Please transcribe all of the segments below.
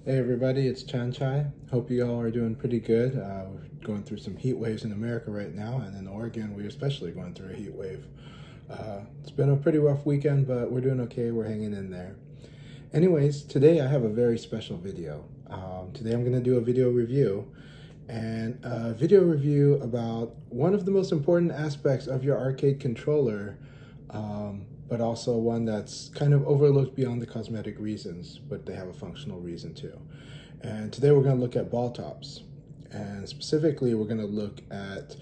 Hey everybody, it's Chanchai. Hope you all are doing pretty good. We're going through some heat waves in America right now, and in Oregon we're especially going through a heat wave. It's been a pretty rough weekend, but we're doing okay. We're hanging in there. Anyways, today I have a very special video. Today I'm going to do a video review, and a video review about one of the most important aspects of your arcade controller, but also one that's kind of overlooked beyond the cosmetic reasons, but they have a functional reason too. And today we're going to look at ball tops, and specifically we're going to look at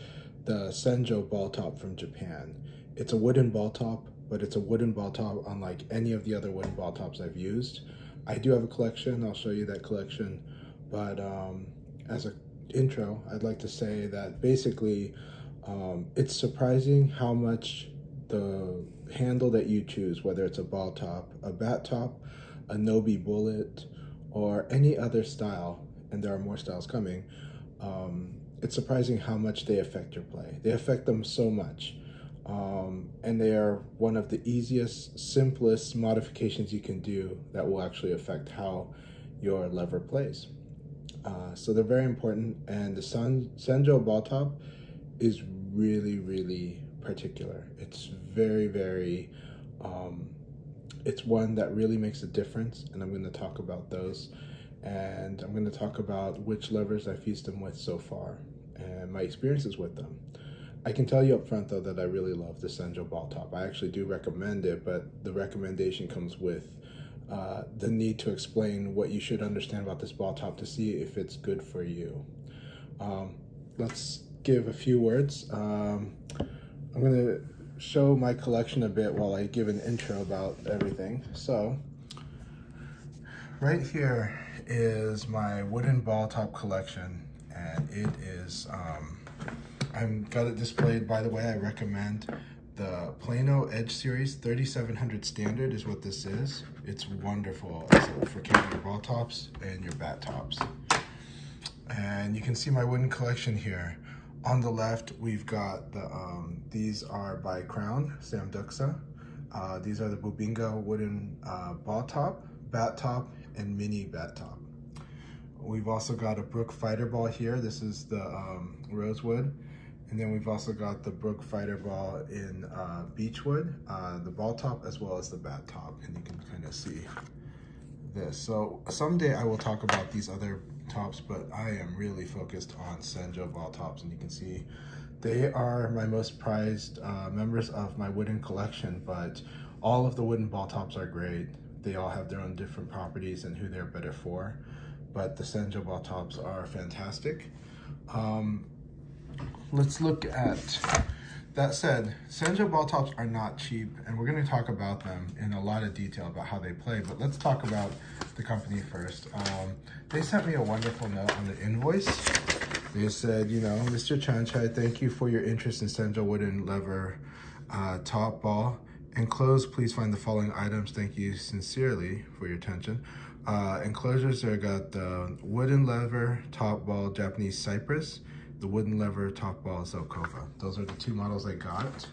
the Senjo Balltop from Japan. It's a wooden ball top, but it's a wooden ball top unlike any of the other wooden ball tops I've used. I do have a collection. I'll show you that collection, but as an intro, I'd like to say that basically it's surprising how much the handle that you choose, whether it's a ball top, a bat top, a Nobi bullet, or any other style, and there are more styles coming, it's surprising how much they affect your play. They affect them so much, and they are one of the easiest, simplest modifications you can do that will actually affect how your lever plays. So they're very important, and the Senjo Balltop is really particular. It's very it's one that really makes a difference, and I'm going to talk about those, and I'm going to talk about which levers I've used them with so far and my experiences with them. I can tell you up front though that I really love the Senjo Balltop. I actually do recommend it, but the recommendation comes with the need to explain what you should understand about this ball top to see if it's good for you. Let's give a few words. I'm going to show my collection a bit while I give an intro about everything. So, right here is my wooden ball top collection, and it is, I've got it displayed. By the way, I recommend the Plano Edge Series 3700 Standard is what this is. It's wonderful for carrying your ball tops and your bat tops. And you can see my wooden collection here. On the left, we've got the, these are by Crown, Samduksa. These are the Bubinga wooden ball top, bat top, and mini bat top. We've also got a Brook fighter ball here. This is the rosewood. And then we've also got the Brook fighter ball in beechwood, the ball top as well as the bat top. And you can kind of see this. So someday I will talk about these other tops, but I am really focused on Senjo ball tops, and you can see they are my most prized members of my wooden collection. But all of the wooden ball tops are great. They all have their own different properties and who they're better for, but the Senjo ball tops are fantastic. Let's look at, that said, Senjo ball tops are not cheap, and we're going to talk about them in a lot of detail about how they play, but let's talk about the company first. They sent me a wonderful note on the invoice. They said, you know, Mr. Chanchai, thank you for your interest in Senjo wooden lever top ball. Enclosed, please find the following items. Thank you sincerely for your attention. Enclosures, I got the wooden lever top ball Japanese Cypress, the wooden lever top ball Zelkova. Those are the two models I got.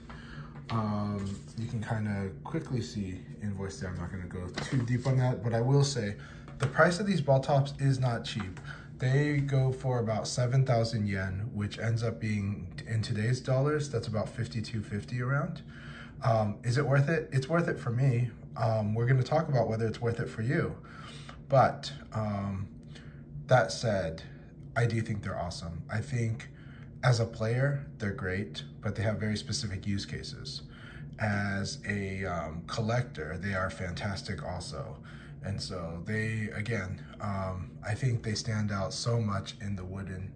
You can kind of quickly see invoice there. I'm not going to go too deep on that, but I will say the price of these ball tops is not cheap. They go for about 7,000 yen, which ends up being, in today's dollars, that's about 52.50 around. Is it worth it? It's worth it for me. We're going to talk about whether it's worth it for you. But that said, I do think they're awesome. I think as a player, they're great, but they have very specific use cases. As a collector, they are fantastic also. And so they, again, I think they stand out so much in the wooden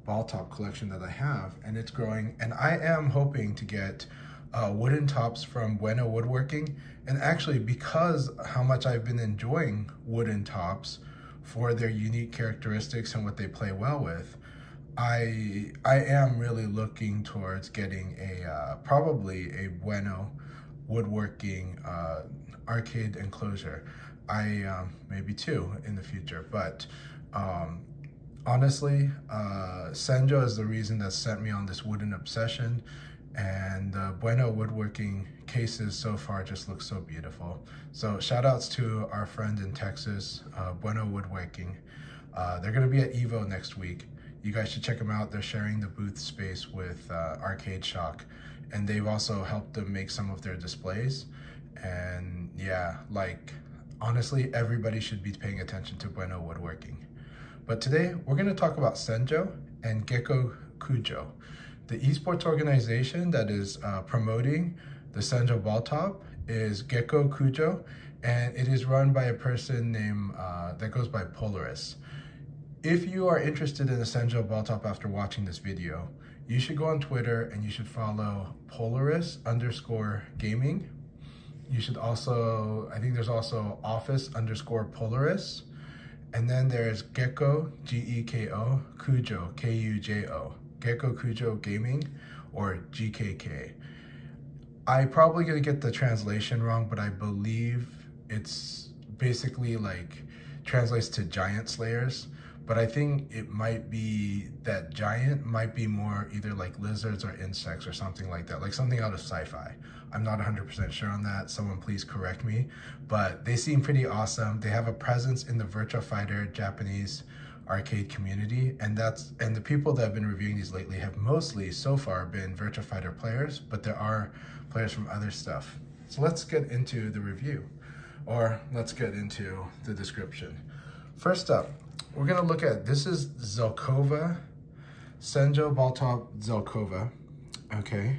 ball top collection that I have, and it's growing. And I am hoping to get wooden tops from Bueno Woodworking. And actually, because how much I've been enjoying wooden tops for their unique characteristics and what they play well with, I am really looking towards getting a probably a Bueno Woodworking arcade enclosure. Maybe two in the future, but honestly, Senjo is the reason that sent me on this wooden obsession. And the Bueno woodworking cases so far just look so beautiful. So shout outs to our friend in Texas, Bueno Woodworking. They're gonna be at Evo next week. You guys should check them out. They're sharing the booth space with Arcade Shock, and they've also helped them make some of their displays. And yeah, like honestly, everybody should be paying attention to Bueno Woodworking. But today we're gonna talk about Senjo and Gekokujo, the esports organization that is promoting the Senjo Balltop is Gekokujo, and it is run by a person named that goes by Polaris. If you are interested in the Senjo Balltop after watching this video, you should go on Twitter and you should follow Polaris_Gaming. You should also, I think there's also Office_Polaris. And then there's Geko, G-E-K-O, Kujo, K-U-J-O, Gekokujo Gaming, or GKK. I'm probably gonna get the translation wrong, but I believe it's basically like translates to giant slayers. But I think it might be that giant might be more either like lizards or insects or something like that, like something out of sci-fi. I'm not 100% sure on that. Someone please correct me. But they seem pretty awesome. They have a presence in the Virtua Fighter Japanese arcade community, and the people that have been reviewing these lately have mostly so far been Virtua Fighter players, but there are players from other stuff. So let's get into the review, or let's get into the description. First up, we're gonna look at, this is Zelkova, Senjo Balltop Zelkova, okay?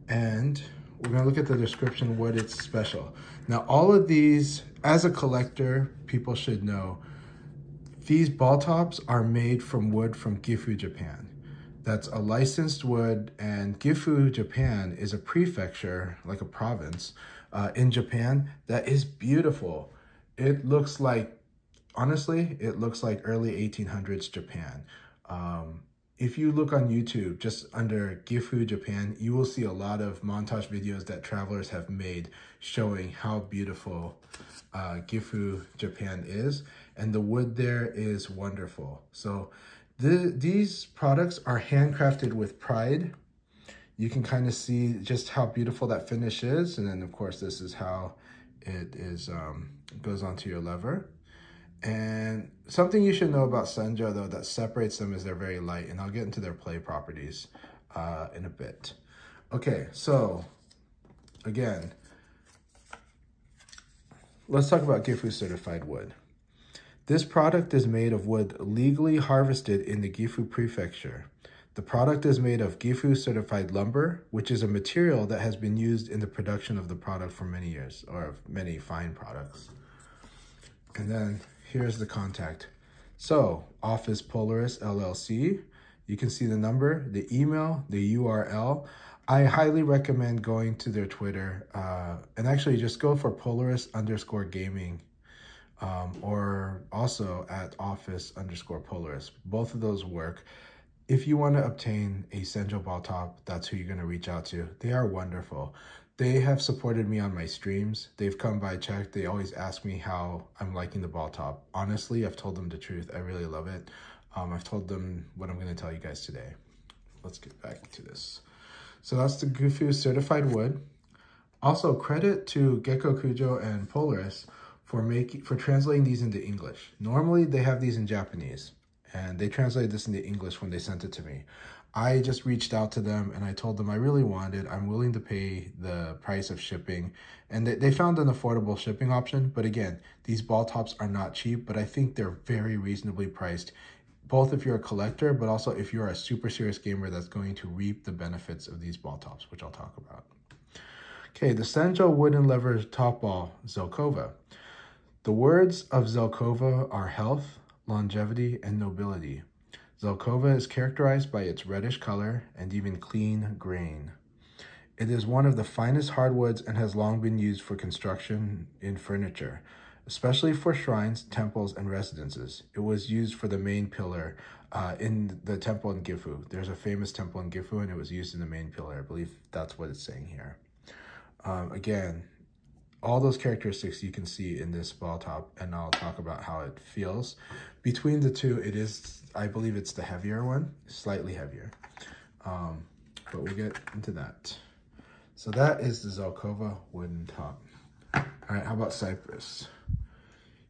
And we're gonna look at the description, what it's special. Now, all of these, as a collector, people should know, these ball tops are made from wood from Gifu, Japan. That's a licensed wood, and Gifu, Japan is a prefecture, like a province, in Japan that is beautiful. It looks like, honestly, it looks like early 1800s Japan. If you look on YouTube, just under Gifu, Japan, you will see a lot of montage videos that travelers have made showing how beautiful Gifu, Japan is. And the wood there is wonderful. So these products are handcrafted with pride. You can kind of see just how beautiful that finish is. And then of course, this is how it is, goes onto your lever. And something you should know about Senjo, though, that separates them is they're very light, and I'll get into their play properties in a bit. Okay, so again, let's talk about Gifu certified wood. This product is made of wood legally harvested in the Gifu prefecture. The product is made of Gifu certified lumber, which is a material that has been used in the production of the product for many years, or of many fine products. And then here's the contact. So, Office Polaris LLC. You can see the number, the email, the URL. I highly recommend going to their Twitter, and actually just go for Polaris_Gaming, or also at Office_Polaris. Both of those work. If you want to obtain a Senjo Balltop, that's who you're going to reach out to. They are wonderful. They have supported me on my streams. They've come by, checked. They always ask me how I'm liking the Balltop. Honestly, I've told them the truth. I really love it. I've told them what I'm going to tell you guys today. Let's get back to this. So that's the Gifu certified wood. Also, credit to Gekokujo and Polaris for translating these into English. Normally, they have these in Japanese, and they translated this into English when they sent it to me. I just reached out to them and I told them I really wanted, I'm willing to pay the price of shipping. And they found an affordable shipping option. But again, these ball tops are not cheap, but I think they're very reasonably priced, both if you're a collector, but also if you're a super serious gamer that's going to reap the benefits of these ball tops, which I'll talk about. Okay, the Senjo wooden lever top ball, Zelkova. The words of Zelkova are health, longevity, and nobility. Zelkova is characterized by its reddish color and even clean grain. It is one of the finest hardwoods and has long been used for construction in furniture, especially for shrines, temples, and residences. It was used for the main pillar in the temple in Gifu. There's a famous temple in Gifu, and it was used in the main pillar. I believe that's what it's saying here. Again, all those characteristics you can see in this ball top, and I'll talk about how it feels. Between the two, it is, I believe it's the heavier one, slightly heavier. but we'll get into that. So that is the Zelkova wooden top. All right, how about Cypress?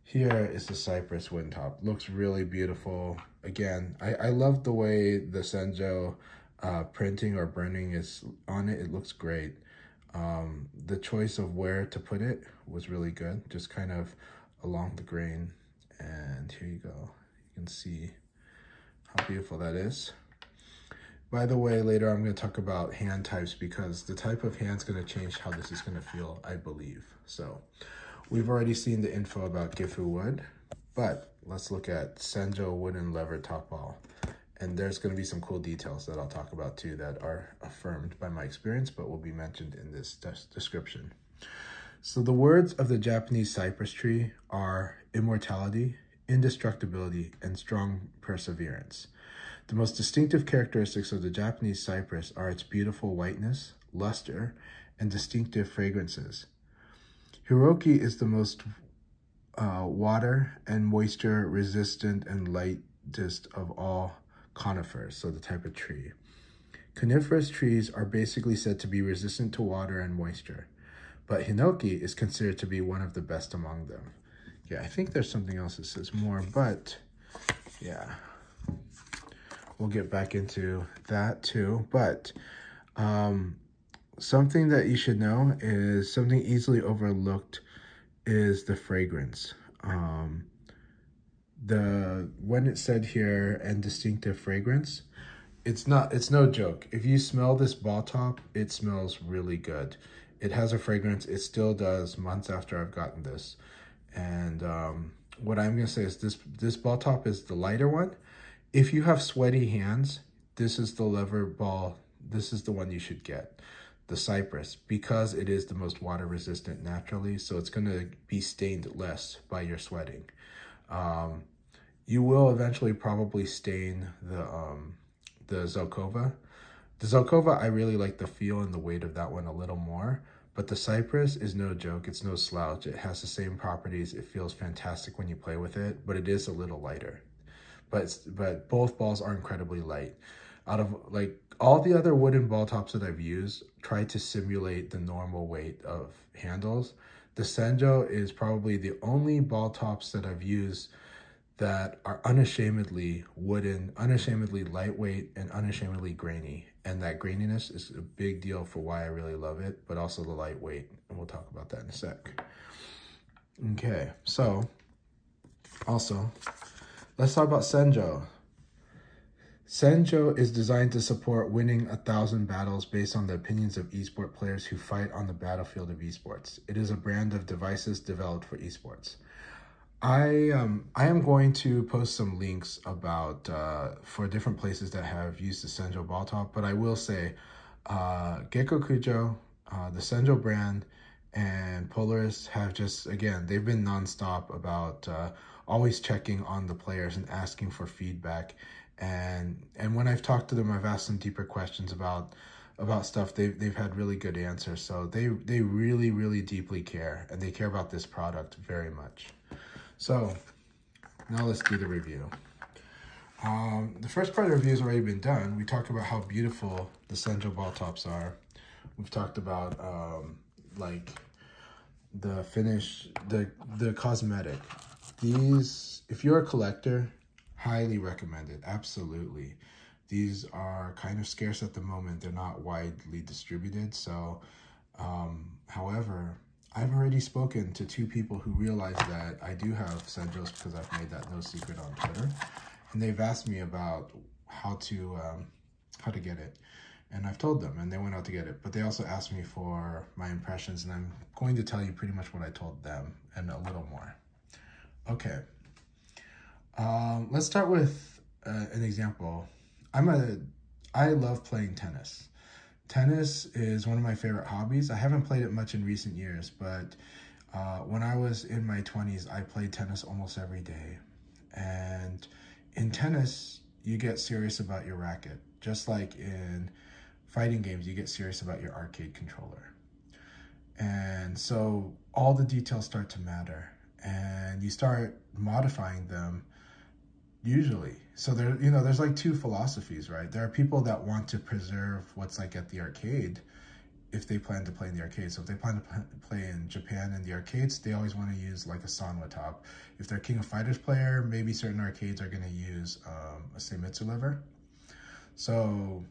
Here is the Cypress wooden top. Looks really beautiful. Again, I love the way the Senjo printing or burning is on it. It looks great. The choice of where to put it was really good. Just kind of along the grain. And here you go. You can see how beautiful that is. By the way, later I'm going to talk about hand types because the type of hand is going to change how this is going to feel, I believe. So we've already seen the info about Gifu wood, but let's look at Senjo wooden lever top ball. And there's going to be some cool details that I'll talk about too that are affirmed by my experience, but will be mentioned in this description. So the words of the Japanese cypress tree are immortality, indestructibility, and strong perseverance. The most distinctive characteristics of the Japanese cypress are its beautiful whiteness, luster, and distinctive fragrances. Hiroki is the most water and moisture resistant and lightest of all conifers, so the type of tree. Coniferous trees are basically said to be resistant to water and moisture, but Hinoki is considered to be one of the best among them. Yeah, I think there's something else that says more, but yeah, we'll get back into that too. But something that you should know is something easily overlooked is the fragrance. When it said here and distinctive fragrance, it's no joke. If you smell this ball top, it smells really good. It has a fragrance. It still does months after I've gotten this. And what I'm gonna say is this ball top is the lighter one. If you have sweaty hands, this is the lever ball. This is the one you should get, the Cypress, because it is the most water resistant naturally. So it's gonna be stained less by your sweating. You will eventually probably stain the Zelkova. The Zelkova, I really like the feel and the weight of that one a little more, but the Cypress is no joke. It's no slouch. It has the same properties. It feels fantastic when you play with it, but it is a little lighter. But both balls are incredibly light. Out of like all the other wooden ball tops that I've used, try to simulate the normal weight of handles. The Senjo is probably the only ball tops that I've used that are unashamedly wooden, unashamedly lightweight, and unashamedly grainy. And that graininess is a big deal for why I really love it, but also the lightweight. And we'll talk about that in a sec. Okay, so also, let's talk about Senjo. Senjo is designed to support winning 1,000 battles based on the opinions of esports players who fight on the battlefield of esports. It is a brand of devices developed for esports. I am going to post some links about for different places that have used the Senjo Balltop, but I will say Gekokujo, the Senjo brand, and Polaris have just, again, they've been nonstop about always checking on the players and asking for feedback. And when I've talked to them, I've asked them deeper questions about stuff. They've had really good answers. So they really, really deeply care, and they care about this product very much. So now let's do the review. The first part of the review has already been done. We talked about how beautiful the Senjo ball tops are. We've talked about like the finish, the cosmetic. These, if you're a collector, highly recommended, absolutely. These are kind of scarce at the moment. They're not widely distributed. So, however, I've already spoken to 2 people who realize that I do have Senjos because I've made that no secret on Twitter. And they've asked me about how to get it. And I've told them, and they went out to get it. But they also asked me for my impressions, and I'm going to tell you pretty much what I told them and a little more. Okay. Let's start with an example. I love playing tennis. Tennis is one of my favorite hobbies. I haven't played it much in recent years, but when I was in my 20s, I played tennis almost every day. And in tennis, you get serious about your racket. Just like in fighting games, you get serious about your arcade controller. And so all the details start to matter, and you start modifying them Usually. So there, you know, there's like two philosophies, right? There are people that want to preserve what's like at the arcade if they plan to play in the arcade. So if they plan to play in Japan in the arcades, they always want to use like a Sanwa top. If they're King of Fighters player, maybe certain arcades are going to use a Seimitsu lever. So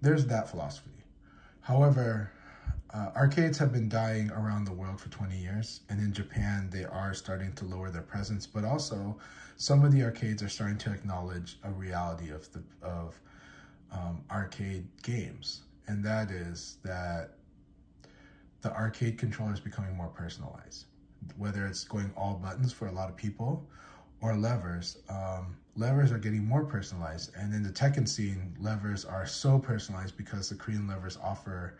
there's that philosophy. However, arcades have been dying around the world for 20 years, and in Japan, they are starting to lower their presence, but also some of the arcades are starting to acknowledge a reality of arcade games, and that is that the arcade controller is becoming more personalized, whether it's going all buttons for a lot of people or levers. Levers are getting more personalized, and in the Tekken scene, levers are so personalized because the Korean levers offer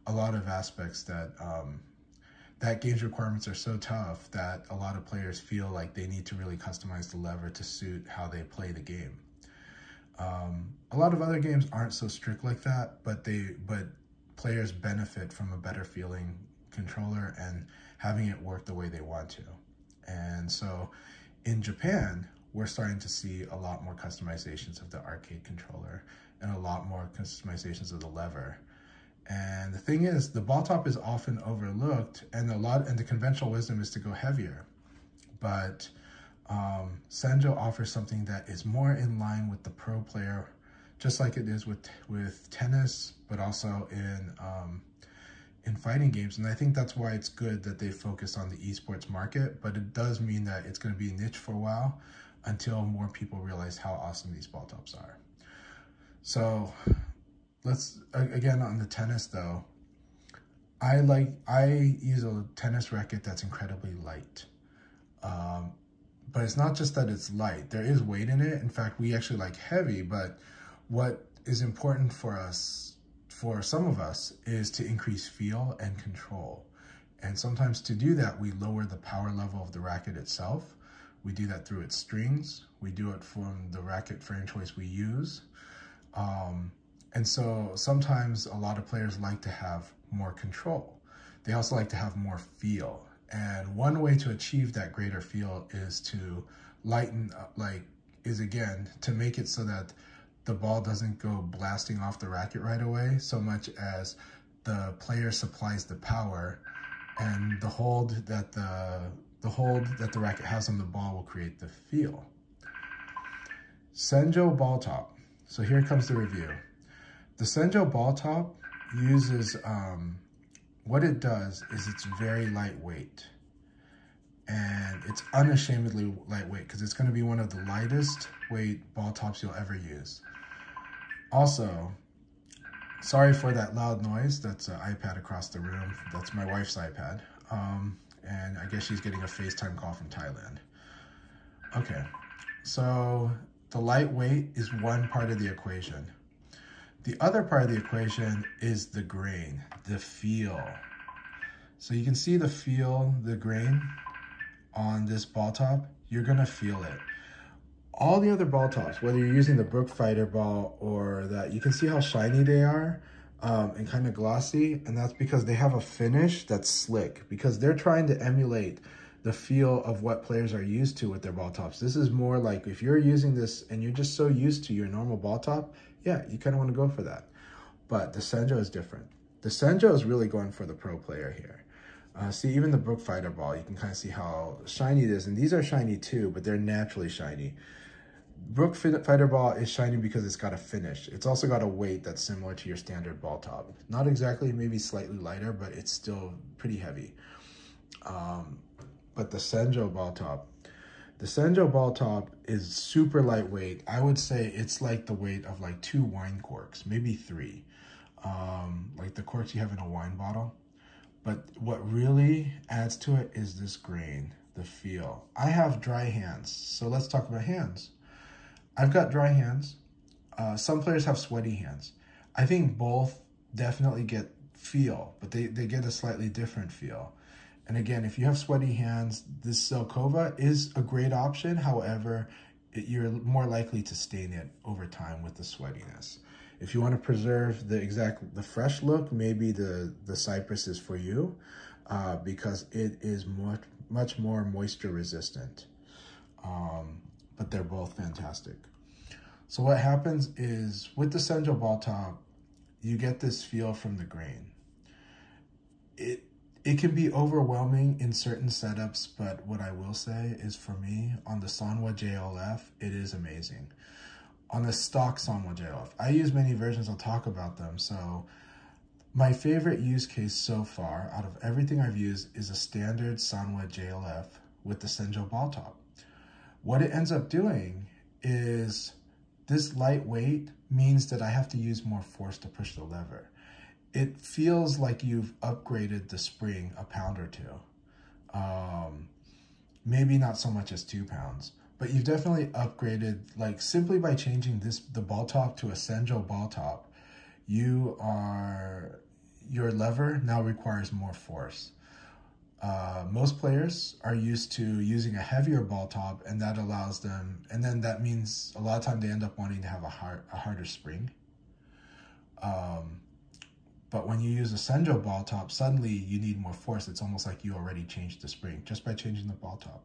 a lot of aspects that that game's requirements are so tough that a lot of players feel like they need to really customize the lever to suit how they play the game. A lot of other games aren't so strict like that, but players benefit from a better feeling controller and having it work the way they want to. And so in Japan, we're starting to see a lot more customizations of the arcade controller and a lot more customizations of the lever. And the thing is, the ball top is often overlooked, and the conventional wisdom is to go heavier. But Senjo offers something that is more in line with the pro player, just like it is with tennis, but also in fighting games. And I think that's why it's good that they focus on the esports market, but it does mean that it's going to be a niche for a while until more people realize how awesome these ball tops are. So let's, again, on the tennis though, I use a tennis racket that's incredibly light. But it's not just that it's light. There is weight in it. In fact, we actually like heavy, but what is important for us, for some of us, is to increase feel and control. And sometimes to do that, we lower the power level of the racket itself. We do that through its strings. We do it from the racket frame choice we use. And so sometimes a lot of players like to have more control. They also like to have more feel. And one way to achieve that greater feel is to lighten up, again, to make it so that the ball doesn't go blasting off the racket right away, so much as the player supplies the power, and the hold that the racket has on the ball will create the feel. Senjo Balltop. So here comes the review. The Senjo Balltop uses, what it does is it's very lightweight. And it's unashamedly lightweight because it's going to be one of the lightest weight ball tops you'll ever use. Also, sorry for that loud noise. That's an iPad across the room. That's my wife's iPad. And I guess she's getting a FaceTime call from Thailand. Okay, so the lightweight is one part of the equation. The other part of the equation is the grain, the feel. So you can see the feel, the grain on this ball top. You're gonna feel it. All the other ball tops, whether you're using the Brook Fighter ball or that, you can see how shiny they are and kind of glossy, and that's because they have a finish that's slick, because they're trying to emulate the feel of what players are used to with their ball tops. This is more like if you're using this and you're just so used to your normal ball top, yeah, you kind of want to go for that. But the Senjo is different. The Senjo is really going for the pro player here. See, even the Brook Fighter ball, you can kind of see how shiny it is. And these are shiny too, but they're naturally shiny. Brook Fighter ball is shiny because it's got a finish. It's also got a weight that's similar to your standard ball top. Not exactly, maybe slightly lighter, but it's still pretty heavy. But the Senjo Balltop is super lightweight. I would say it's like the weight of like 2 wine corks, maybe 3. Like the corks you have in a wine bottle. But what really adds to it is this grain, the feel. I have dry hands, so let's talk about hands. I've got dry hands. Some players have sweaty hands. I think both definitely get feel, but they get a slightly different feel. And again, if you have sweaty hands, this Zelkova is a great option. However, you're more likely to stain it over time with the sweatiness. If you want to preserve the fresh look, maybe the Cypress is for you because it is much more moisture resistant. But but they're both fantastic. So what happens is with the Senjo Balltop, you get this feel from the grain. It can be overwhelming in certain setups, but what I will say is for me, on the Sanwa JLF, it is amazing. On the stock Sanwa JLF, I use many versions, I'll talk about them. So my favorite use case so far, out of everything I've used, is a standard Sanwa JLF with the Senjo Balltop. What it ends up doing is this lightweight means that I have to use more force to push the lever. It feels like you've upgraded the spring a pound or two. Maybe not so much as 2 pounds, but you've definitely upgraded, like simply by changing the ball top to a Senjo Balltop, your lever now requires more force. Most players are used to using a heavier ball top, and that allows them, and then that means a lot of time they end up wanting to have a harder spring. But when you use a Senjo Balltop, suddenly you need more force. It's almost like you already changed the spring just by changing the ball top.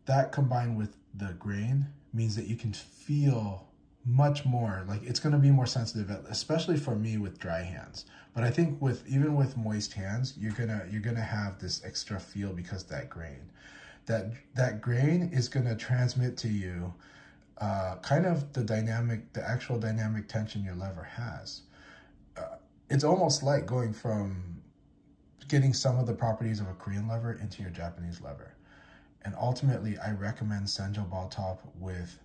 That combined with the grain means that you can feel much more, like it's going to be more sensitive, especially for me with dry hands. But I think even with moist hands, you're gonna have this extra feel because that grain. That grain is gonna transmit to you kind of the actual dynamic tension your lever has. It's almost like going from getting some of the properties of a Korean lever into your Japanese lever. And ultimately, I recommend Senjo Balltop with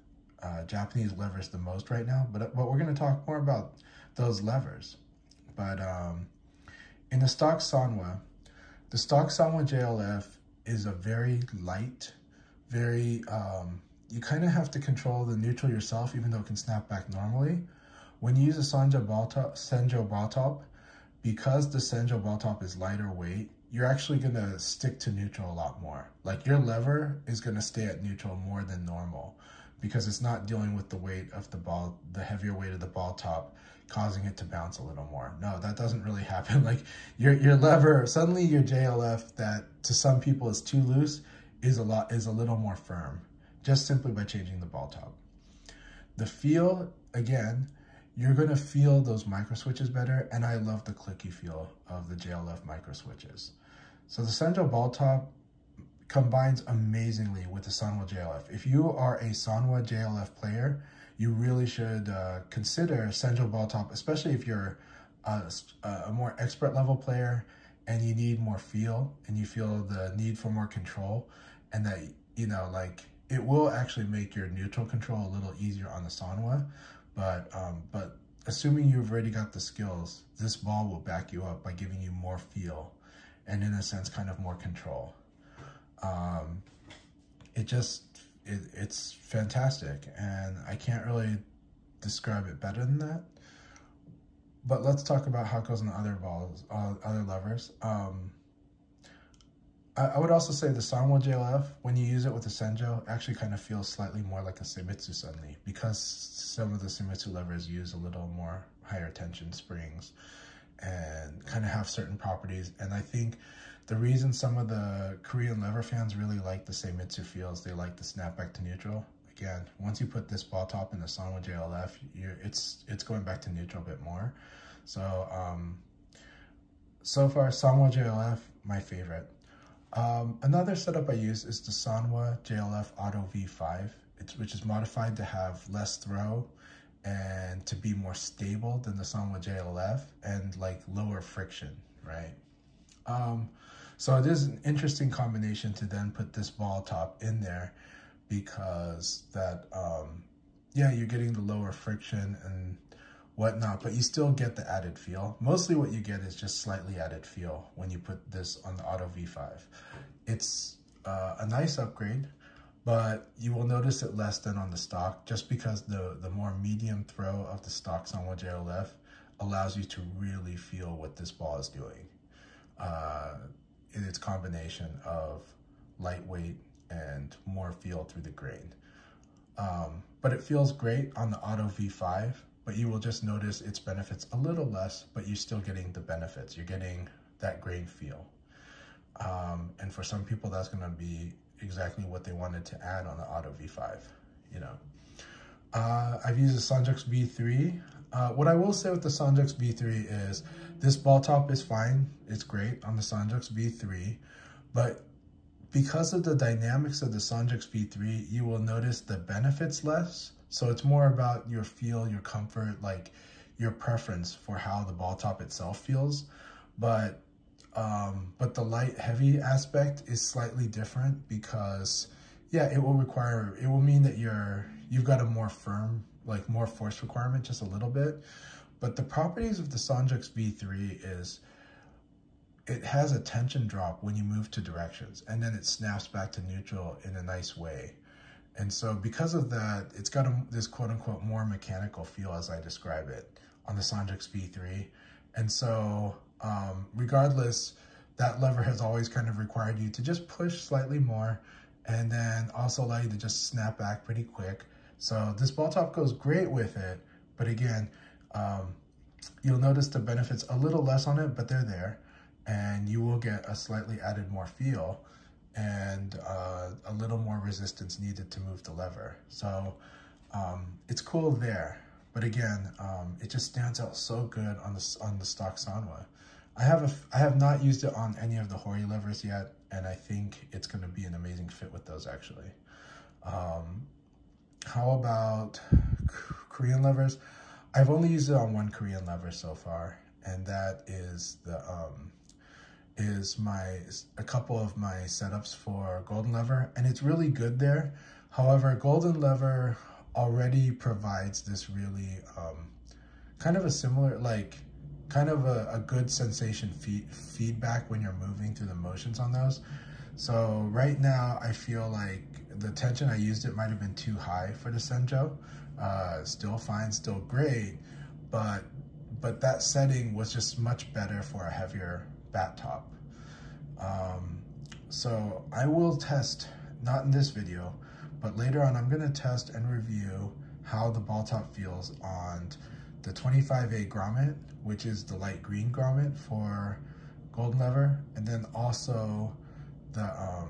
Japanese levers the most right now. But we're going to talk more about those levers. But in the stock Sanwa JLF is a very light, very, you kind of have to control the neutral yourself, even though it can snap back normally. When you use a Senjo Balltop, because the Senjo Balltop is lighter weight, you're actually going to stick to neutral a lot more. Like your lever is going to stay at neutral more than normal because it's not dealing with the weight of the ball, the heavier weight of the ball top, causing it to bounce a little more. No, that doesn't really happen. Like your lever, suddenly your JLF that to some people is too loose is a little more firm, just simply by changing the ball top. The feel, again, you're going to feel those micro switches better, and I love the clicky feel of the JLF micro switches. So the Senjo Balltop combines amazingly with the Sanwa JLF. If you are a Sanwa JLF player, you really should consider Senjo Balltop, especially if you're a more expert level player and you need more feel and you feel the need for more control, and that, you know, like it will actually make your neutral control a little easier on the Sanwa. But assuming you've already got the skills, this ball will back you up by giving you more feel and, in a sense, kind of more control. It's fantastic, and I can't really describe it better than that. But let's talk about how it goes on the other balls, other levers. I would also say the Sanwa JLF, when you use it with the Senjo, actually kind of feels slightly more like a Seimitsu suddenly, because some of the Seimitsu levers use a little more higher tension springs and kind of have certain properties. And I think the reason some of the Korean lever fans really like the Seimitsu feels, they like the snapback to neutral. Again, once you put this ball top in the Sanwa JLF, it's going back to neutral a bit more. So, so far, Sanwa JLF, my favorite. Another setup I use is the Sanwa JLF Auto V5, which is modified to have less throw and to be more stable than the Sanwa JLF and like lower friction, right? So it is an interesting combination to then put this ball top in there because that, yeah, you're getting the lower friction and whatnot, but you still get the added feel. Mostly what you get is just slightly added feel when you put this on the Auto V5. It's a nice upgrade, but you will notice it less than on the stock just because the more medium throw of the stock Sanwa JLF allows you to really feel what this ball is doing in its combination of lightweight and more feel through the grain. But it feels great on the Auto V5, but you will just notice its benefits a little less, but you're still getting the benefits. You're getting that grain feel. And for some people, that's going to be exactly what they wanted to add on the Auto V5, you know. I've used the Sonjux B3. What I will say with the Sonjux B3 is this ball top is fine. It's great on the Sonjux B3, but because of the dynamics of the Sonjux B3, you will notice the benefits less. So it's more about your feel, your comfort, like your preference for how the ball top itself feels. But the light heavy aspect is slightly different because, yeah, it will mean that you've got a more firm, like more force requirement, just a little bit. But the properties of the Sonjux B3 is it has a tension drop when you move to directions, and then it snaps back to neutral in a nice way. And so because of that, it's got this quote unquote more mechanical feel as I describe it on the Sonjux B3. And so regardless, that lever has always kind of required you to just push slightly more and then also allow you to just snap back pretty quick. So this ball top goes great with it, but again, you'll notice the benefits a little less on it, but they're there, and you will get a slightly added more feel and a little more resistance needed to move the lever. So it's cool there, but again, it just stands out so good on the stock Sanwa. I have not used it on any of the Hori levers yet, and I think it's going to be an amazing fit with those actually. How about Korean levers? I've only used it on one Korean lever so far, and that is a couple of my setups for Golden Lever, and it's really good there. However, Golden Lever already provides this really kind of a similar, like kind of a good sensation feedback when you're moving through the motions on those. So right now I feel like the tension I used, it might have been too high for the Senjo. Still fine, still great, but that setting was just much better for a heavier bat top. So I will test, not in this video, but later on I'm gonna test and review how the ball top feels on the 25A grommet, which is the light green grommet for Golden Lever, and then also the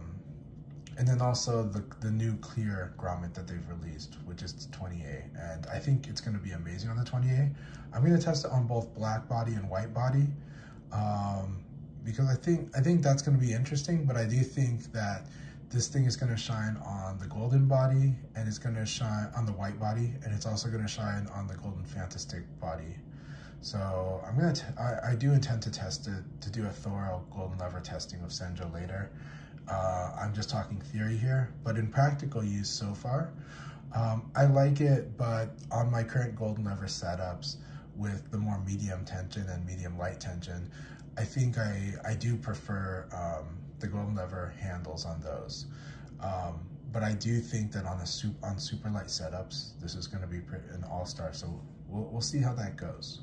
new clear grommet that they've released, which is the 20A, and I think it's going to be amazing on the 20A. I'm going to test it on both black body and white body, because I think that's going to be interesting. But I do think that this thing is going to shine on the golden body, and it's going to shine on the white body, and it's also going to shine on the golden Fantastic body. So I do intend to test it, to do a thorough Golden Lever testing of Senjo later. I'm just talking theory here, but in practical use so far, I like it, but on my current Golden Lever setups with the more medium tension and medium light tension, I think I do prefer the Golden Lever handles on those. But I do think that on super light setups, this is going to be an all-star, so we'll see how that goes.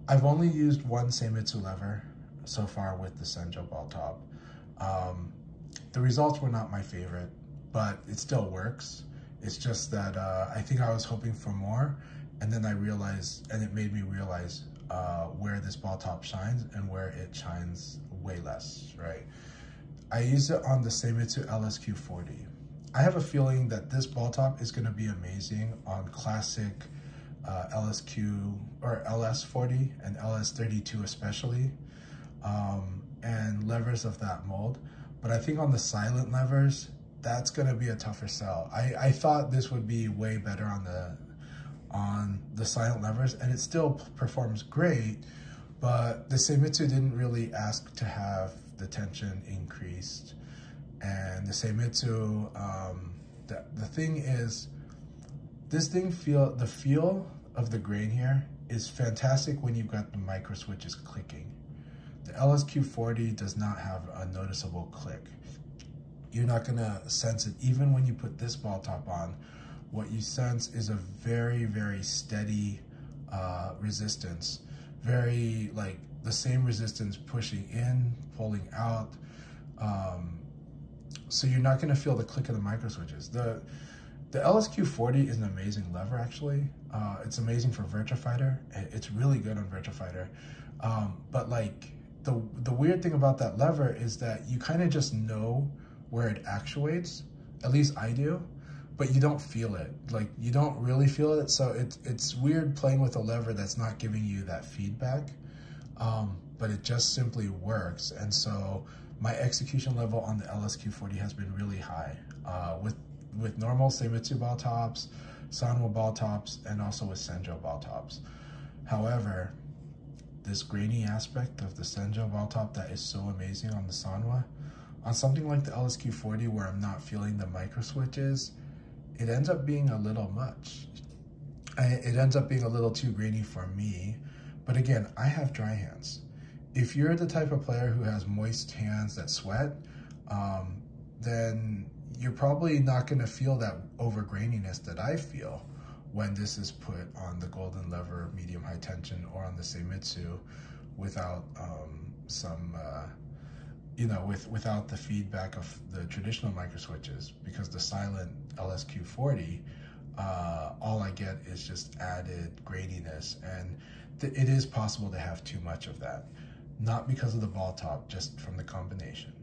I've only used one Seimitsu lever so far with the Senjo Balltop. The results were not my favorite, but it still works. It's just that I think I was hoping for more, and then I realized, and it made me realize where this ball top shines and where it shines way less, right? I used it on the Seimitsu LSQ40. I have a feeling that this ball top is going to be amazing on classic LSQ or LS40 and LS32 especially, and levers of that mold. But I think on the silent levers, that's going to be a tougher sell. I thought this would be way better on the silent levers, and it still performs great, but the Seimitsu didn't really ask to have the tension increased. And the Seimitsu, the thing is, this thing the feel of the grain here is fantastic when you've got the micro switches clicking. The LSQ40 does not have a noticeable click. You're not gonna sense it even when you put this ball top on. What you sense is a very, very steady resistance. Very, like, the same resistance pushing in, pulling out. So you're not gonna feel the click of the micro switches. The LSQ40 is an amazing lever, actually. It's amazing for Virtua Fighter. It's really good on Virtua Fighter. But like, the weird thing about that lever is that you kind of just know where it actuates. At least I do, but you don't feel it. Like, you don't really feel it. So it's weird playing with a lever that's not giving you that feedback, but it just simply works. And so my execution level on the LSQ40 has been really high with normal Seimitsu Balltops, Sanwa Balltops, and also with Senjo Balltops. However, this grainy aspect of the Senjo Balltop that is so amazing on the Sanwa, on something like the LSQ40 where I'm not feeling the micro switches, it ends up being a little much. It ends up being a little too grainy for me. But again, I have dry hands. If you're the type of player who has moist hands that sweat, then you're probably not going to feel that over graininess that I feel when this is put on the golden lever medium high tension or on the Seimitsu without without the feedback of the traditional micro switches, because the silent LSQ40, all I get is just added graininess, and it is possible to have too much of that. Not because of the ball top, just from the combination.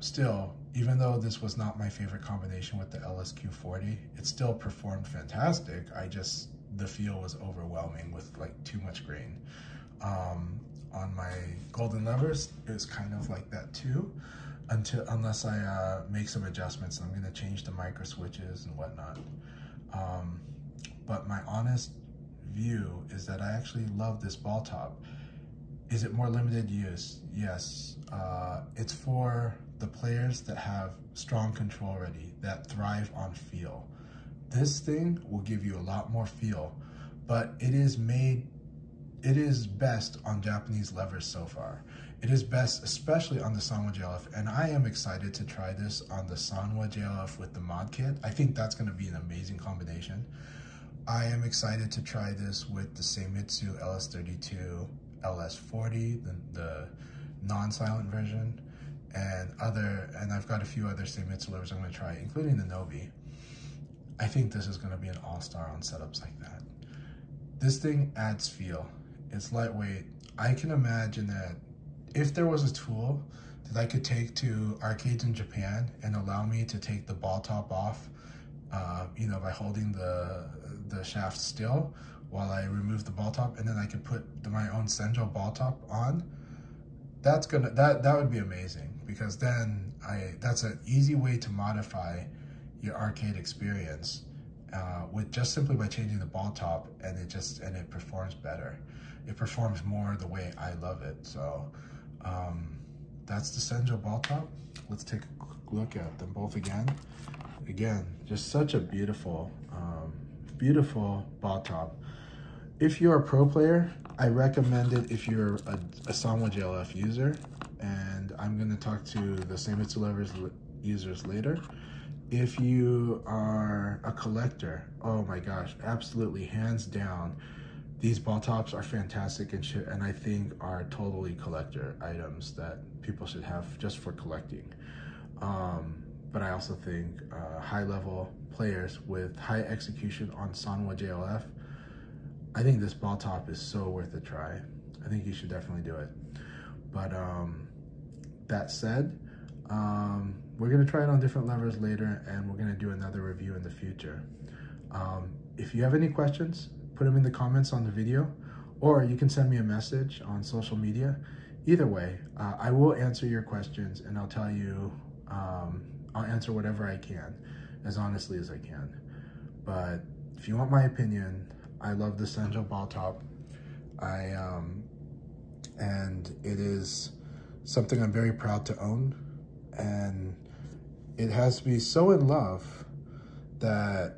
Still, even though this was not my favorite combination with the LSQ40, it still performed fantastic. The feel was overwhelming with like too much grain. On my golden levers, it was kind of like that too, unless I make some adjustments. I'm gonna change the micro switches and whatnot. But my honest view is that I actually love this ball top. Is it more limited use? Yes. It's for the players that have strong control already, that thrive on feel. This thing will give you a lot more feel, but it is best on Japanese levers so far. It is best, especially on the Sanwa JLF, and I am excited to try this on the Sanwa JLF with the mod kit. I think that's going to be an amazing combination. I am excited to try this with the Seimitsu LS32, LS40, the non-silent version, and I've got a few other Seimitsu levers I'm going to try, including the Nobi. I think this is going to be an all-star on setups like that. This thing adds feel. It's lightweight. I can imagine that if there was a tool that I could take to arcades in Japan and allow me to take the ball top off, by holding the shaft still while I remove the ball top, and then I could put my own Senjo ball top on, that would be amazing, because then that's an easy way to modify your arcade experience with just simply by changing the ball top, and it performs better. It performs more the way I love it. So that's the Senjo Balltop. Let's take a quick look at them both again. Again, just such a beautiful, beautiful Balltop. If you're a pro player, I recommend it if you're a Sanwa JLF user, and I'm going to talk to the Seimitsu levers users later. If you are a collector, oh my gosh, absolutely, hands down, these ball tops are fantastic and I think are totally collector items that people should have just for collecting. But I also think high-level players with high execution on Sanwa JLF, I think this ball top is so worth a try. I think you should definitely do it. But that said, we're gonna try it on different levers later, and we're gonna do another review in the future. If you have any questions, put them in the comments on the video, or you can send me a message on social media. Either way, I will answer your questions, and I'll tell you, I'll answer whatever I can, as honestly as I can. But if you want my opinion, I love the Senjo Balltop. And it is something I'm very proud to own, and it has me so in love that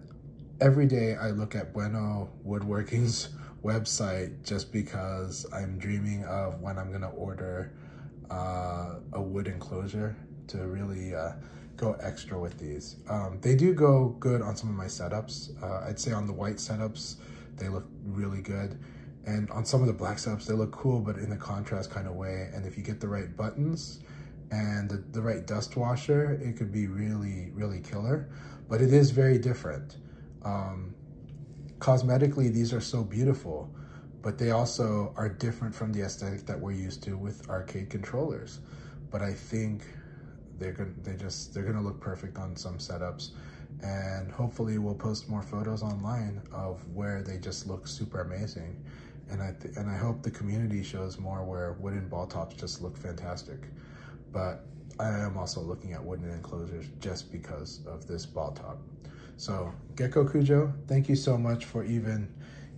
every day I look at Bueno Woodworking's website just because I'm dreaming of when I'm gonna order a wood enclosure to really go extra with these. They do go good on some of my setups. I'd say on the white setups, they look really good. And on some of the black setups, they look cool, but in a contrast kind of way. And if you get the right buttons and the right dust washer, it could be really, really killer. But it is very different. Cosmetically, these are so beautiful, but they also are different from the aesthetic that we're used to with arcade controllers. But I think they're gonna look perfect on some setups, and hopefully we'll post more photos online of where they just look super amazing. And I hope the community shows more where wooden ball tops just look fantastic. But I am also looking at wooden enclosures just because of this ball top. So Gekokujo, thank you so much for even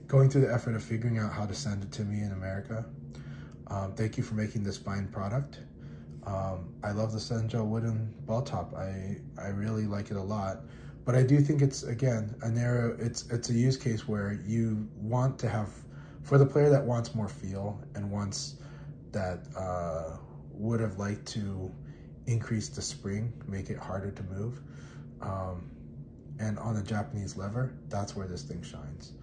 going through the effort of figuring out how to send it to me in America. Thank you for making this fine product. I love the Senjo wooden ball top. I really like it a lot, but I do think it's, again, it's a use case where you want to have, for the player that wants more feel and wants that, would have liked to increase the spring, make it harder to move. And on the Japanese lever, that's where this thing shines.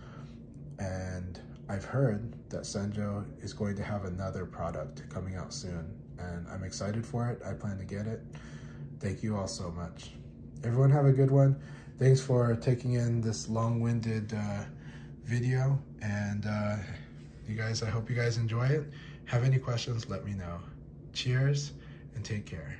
And I've heard that Senjo is going to have another product coming out soon, and I'm excited for it. I plan to get it. Thank you all so much. Everyone have a good one. Thanks for taking in this long-winded video, and you guys, I hope you guys enjoy it. Have any questions, let me know. Cheers and take care.